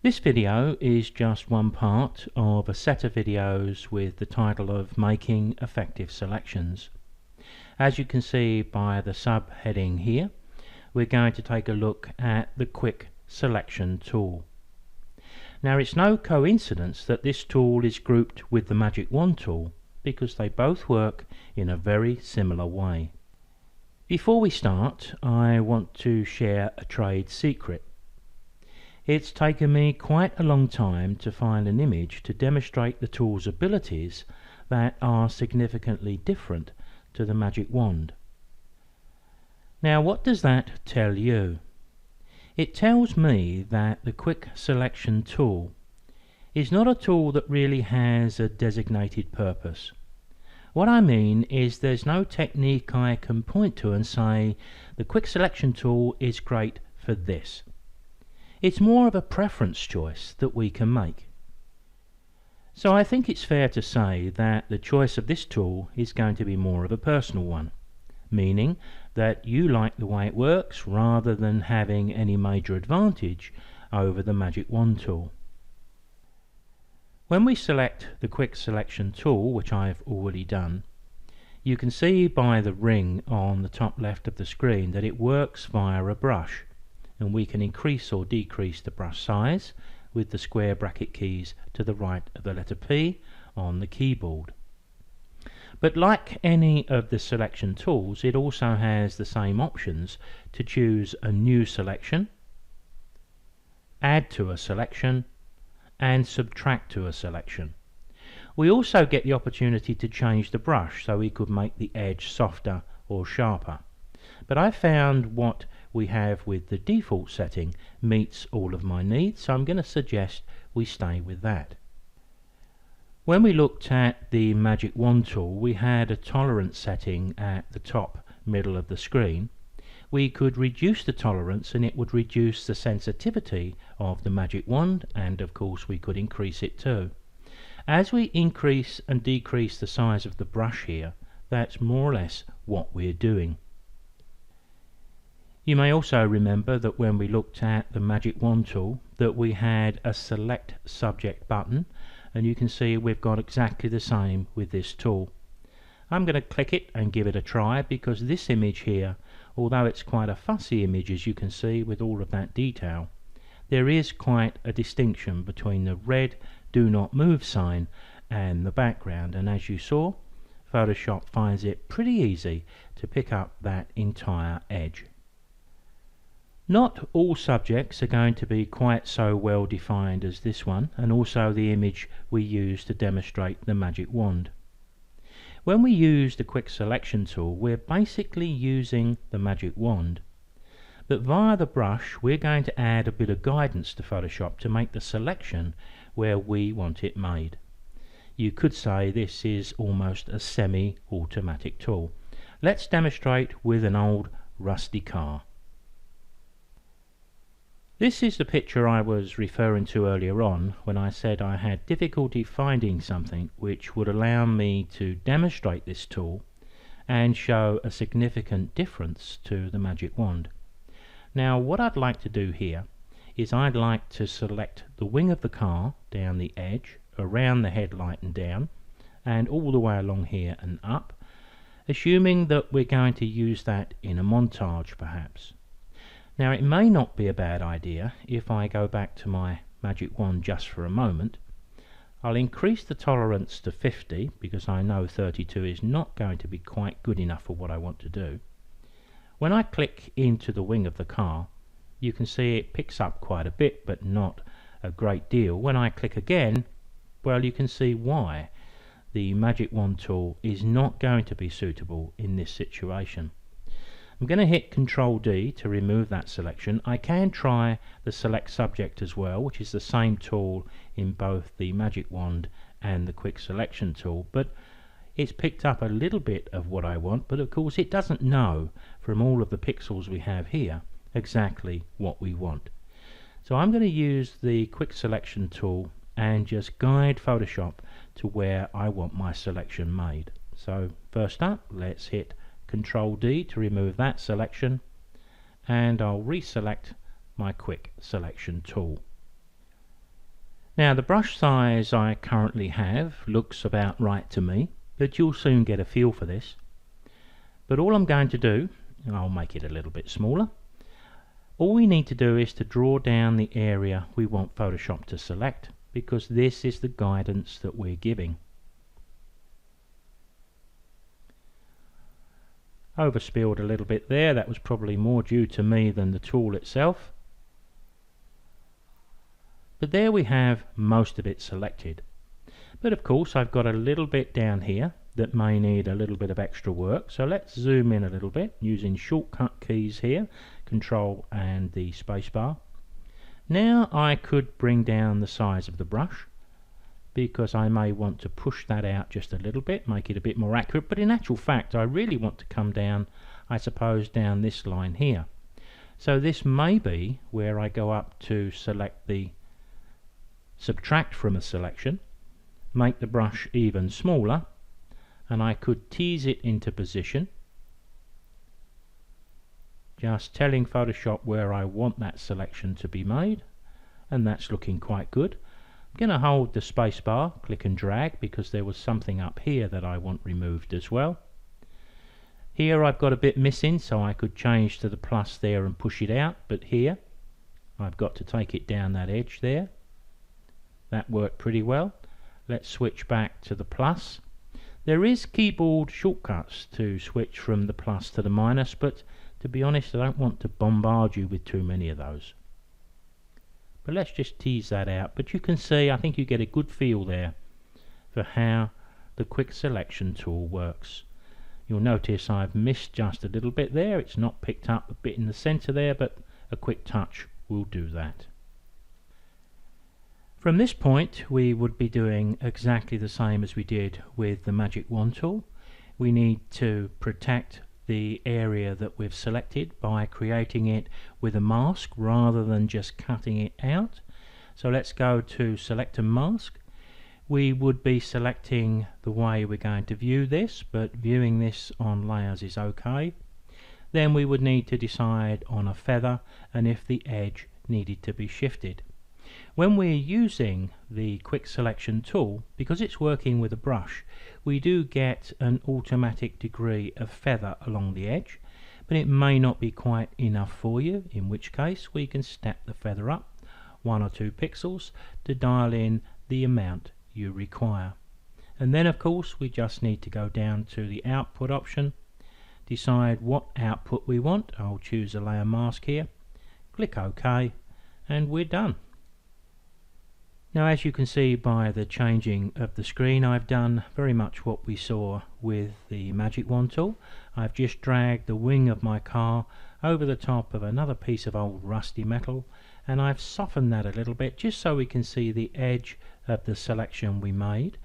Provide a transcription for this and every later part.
This video is just one part of a set of videos with the title of Making Effective Selections. As you can see by the subheading here, we're going to take a look at the Quick Selection tool. Now, it's no coincidence that this tool is grouped with the Magic Wand tool, because they both work in a very similar way. Before we start, I want to share a trade secret. It's taken me quite a long time to find an image to demonstrate the tool's abilities that are significantly different to the Magic Wand. Now, what does that tell you? It tells me that the Quick Selection tool is not a tool that really has a designated purpose. What I mean is there's no technique I can point to and say the Quick Selection tool is great for this. It's more of a preference choice that we can make. So I think it's fair to say that the choice of this tool is going to be more of a personal one, meaning that you like the way it works rather than having any major advantage over the Magic Wand tool. When we select the Quick Selection tool, which I've already done, you can see by the ring on the top left of the screen that it works via a brush, and we can increase or decrease the brush size with the square bracket keys to the right of the letter P on the keyboard. But like any of the selection tools, it also has the same options to choose a new selection, add to a selection, and subtract to a selection. We also get the opportunity to change the brush, so we could make the edge softer or sharper. But I found what we have with the default setting meets all of my needs, so I'm going to suggest we stay with that. When we looked at the Magic Wand tool, we had a tolerance setting at the top middle of the screen. We could reduce the tolerance and it would reduce the sensitivity of the Magic Wand, and of course we could increase it too. As we increase and decrease the size of the brush here, that's more or less what we're doing. You may also remember that when we looked at the Magic Wand tool that we had a select subject button, and you can see we've got exactly the same with this tool. I'm going to click it and give it a try, because this image here, although it's quite a fussy image as you can see with all of that detail, there is quite a distinction between the red do not move sign and the background, and as you saw, Photoshop finds it pretty easy to pick up that entire edge. Not all subjects are going to be quite so well defined as this one, and also the image we use to demonstrate the Magic Wand. When we use the Quick Selection tool, we're basically using the Magic Wand, but via the brush we're going to add a bit of guidance to Photoshop to make the selection where we want it made. You could say this is almost a semi-automatic tool. Let's demonstrate with an old rusty car. This is the picture I was referring to earlier on when I said I had difficulty finding something which would allow me to demonstrate this tool and show a significant difference to the Magic Wand. Now, what I'd like to do here is I'd like to select the wing of the car down the edge, around the headlight and down, and all the way along here and up, assuming that we're going to use that in a montage perhaps. Now, it may not be a bad idea if I go back to my Magic Wand just for a moment. I'll increase the tolerance to 50 because I know 32 is not going to be quite good enough for what I want to do. When I click into the wing of the car, you can see it picks up quite a bit, but not a great deal. When I click again, well, you can see why the Magic Wand tool is not going to be suitable in this situation. I'm going to hit Ctrl D to remove that selection. I can try the select subject as well, which is the same tool in both the Magic Wand and the Quick Selection tool, but it's picked up a little bit of what I want, but of course it doesn't know from all of the pixels we have here exactly what we want. So I'm going to use the Quick Selection tool and just guide Photoshop to where I want my selection made. So first up, let's hit Ctrl D to remove that selection, and I'll reselect my Quick Selection tool. Now the brush size I currently have looks about right to me, but you'll soon get a feel for this. But all I'm going to do, and I'll make it a little bit smaller, all we need to do is to draw down the area we want Photoshop to select, because this is the guidance that we're giving. Overspilled a little bit there, that was probably more due to me than the tool itself. But there we have most of it selected. But of course I've got a little bit down here that may need a little bit of extra work, so let's zoom in a little bit using shortcut keys here, Control and the spacebar. Now I could bring down the size of the brush, because I may want to push that out just a little bit, make it a bit more accurate, but in actual fact I really want to come down, I suppose, down this line here. So this may be where I go up to select the subtract from a selection, make the brush even smaller, and I could tease it into position, just telling Photoshop where I want that selection to be made, and that's looking quite good. I'm going to hold the space bar, click and drag, because there was something up here that I want removed as well. Here I've got a bit missing, so I could change to the plus there and push it out, but here I've got to take it down that edge there. That worked pretty well. Let's switch back to the plus. There is keyboard shortcuts to switch from the plus to the minus, but to be honest I don't want to bombard you with too many of those. But let's just tease that out. But you can see, I think you get a good feel there for how the quick selection tool works. You'll notice I've missed just a little bit there. It's not picked up a bit in the center there, but a quick touch will do that. From this point we would be doing exactly the same as we did with the Magic Wand tool. We need to protect the area that we've selected by creating it with a mask rather than just cutting it out. So let's go to select a mask. We would be selecting the way we're going to view this, but viewing this on layers is okay. Then we would need to decide on a feather and if the edge needed to be shifted. When we're using the quick selection tool, because it's working with a brush, we do get an automatic degree of feather along the edge, but it may not be quite enough for you, in which case we can step the feather up 1 or 2 pixels to dial in the amount you require. And then of course we just need to go down to the output option, decide what output we want. I'll choose a layer mask here, click OK, and we're done. Now as you can see by the changing of the screen, I've done very much what we saw with the Magic Wand tool. I've just dragged the wing of my car over the top of another piece of old rusty metal, and I've softened that a little bit just so we can see the edge of the selection we made.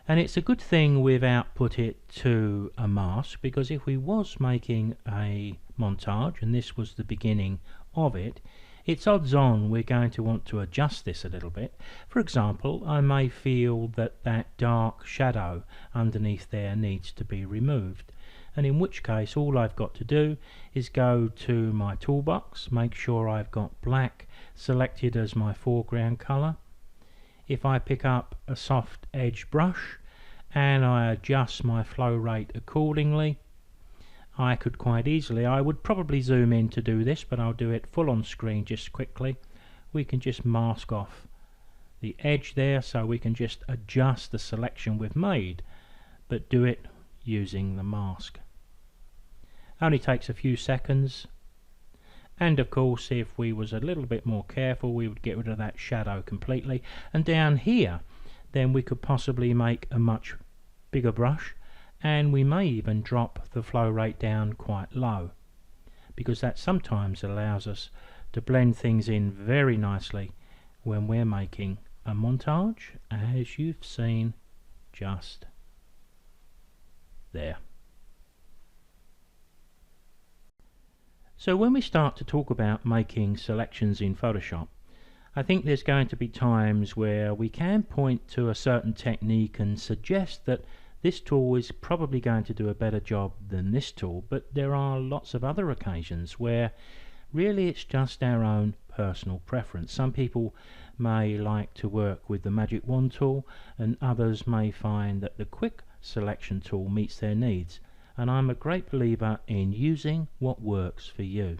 And it's a good thing we've output it to a mask, because if we was making a montage and this was the beginning of it, it's odds on we're going to want to adjust this a little bit. For example, I may feel that that dark shadow underneath there needs to be removed, and in which case all I've got to do is go to my toolbox, make sure I've got black selected as my foreground color. If I pick up a soft edge brush and I adjust my flow rate accordingly, I could quite easily, I would probably zoom in to do this, but I'll do it full on screen just quickly. We can just mask off the edge there, so we can just adjust the selection we've made, but do it using the mask. Only takes a few seconds, and of course if we was a little bit more careful we would get rid of that shadow completely. And down here then we could possibly make a much bigger brush, and we may even drop the flow rate down quite low, because that sometimes allows us to blend things in very nicely when we're making a montage, as you've seen just there. So when we start to talk about making selections in Photoshop, I think there's going to be times where we can point to a certain technique and suggest that this tool is probably going to do a better job than this tool, but there are lots of other occasions where really it's just our own personal preference. Some people may like to work with the magic wand tool, and others may find that the quick selection tool meets their needs, and I'm a great believer in using what works for you.